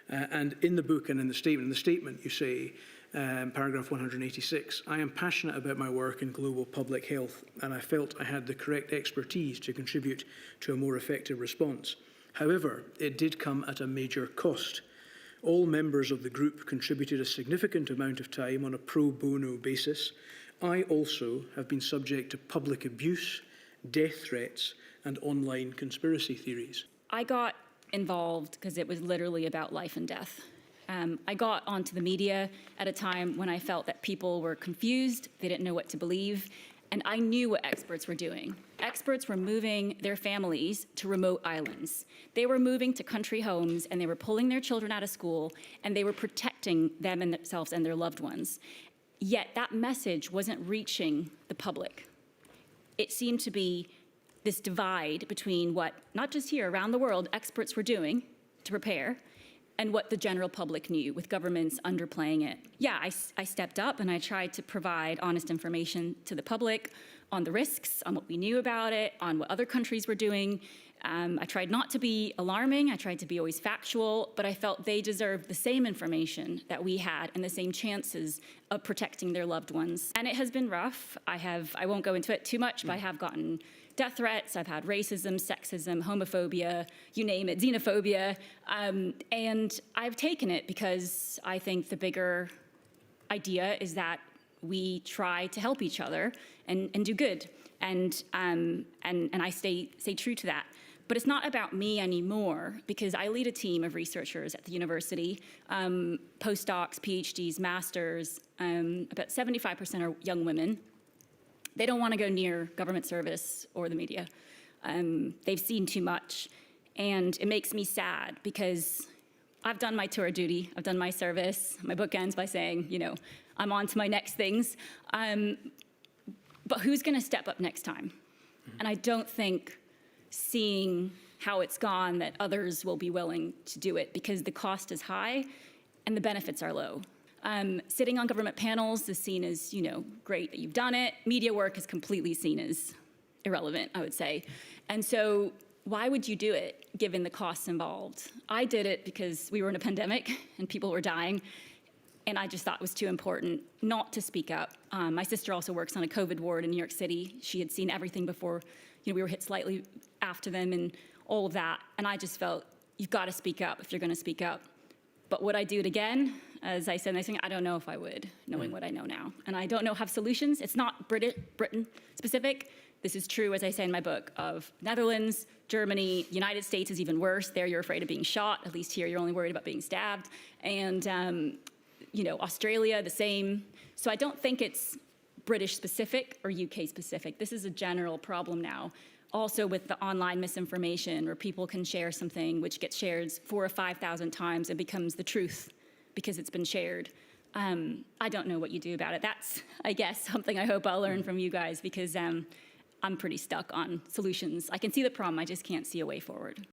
And in the book and in the statement you say, paragraph 186, I am passionate about my work in global public health, and I felt I had the correct expertise to contribute to a more effective response. However, it did come at a major cost. All members of the group contributed a significant amount of time on a pro bono basis. I also have been subject to public abuse, death threats, and online conspiracy theories. I got involved because it was literally about life and death. I got onto the media at a time when I felt that people were confused, they didn't know what to believe, and I knew what experts were doing. Experts were moving their families to remote islands. They were moving to country homes, and they were pulling their children out of school, and they were protecting them and themselves and their loved ones. Yet that message wasn't reaching the public. It seemed to be this divide between what, not just here, around the world, experts were doing to prepare, and what the general public knew, with governments underplaying it. Yeah, I stepped up and I tried to provide honest information to the public on the risks, on what we knew about it, on what other countries were doing. I tried not to be alarming, I tried to be always factual, but I felt they deserved the same information that we had and the same chances of protecting their loved ones. And it has been rough. I won't go into it too much, but I have gotten death threats, I've had racism, sexism, homophobia, you name it, xenophobia, and I've taken it because I think the bigger idea is that we try to help each other and do good, and I stay true to that. But it's not about me anymore, because I lead a team of researchers at the university, postdocs, PhDs, masters, about 75% are young women. They don't want to go near government service or the media. They've seen too much. And it makes me sad because I've done my tour of duty, I've done my service. My book ends by saying, you know, I'm on to my next things. But who's going to step up next time? And I don't think seeing how it's gone that others will be willing to do it, because the cost is high and the benefits are low. Sitting on government panels is seen as, you know, great that you've done it. Media work is completely seen as irrelevant, I would say. And so why would you do it, given the costs involved? I did it because we were in a pandemic and people were dying, and I just thought it was too important not to speak up. My sister also works on a COVID ward in New York City. She had seen everything before, you know, we were hit slightly after them and all of that. And I just felt, you've got to speak up if you're going to speak up. But would I do it again? As I said, I don't know if I would, knowing what I know now. And I don't have solutions. It's not Britain specific. This is true, as I say in my book, of Netherlands, Germany, United States is even worse. There you're afraid of being shot. At least here you're only worried about being stabbed. And you know, Australia, the same. So I don't think it's British specific or UK specific. This is a general problem now. Also with the online misinformation, where people can share something which gets shared 4,000 or 5,000 times and becomes the truth because it's been shared. I don't know what you do about it. That's, I guess, something I hope I'll learn from you guys, because I'm pretty stuck on solutions. I can see the problem, I just can't see a way forward.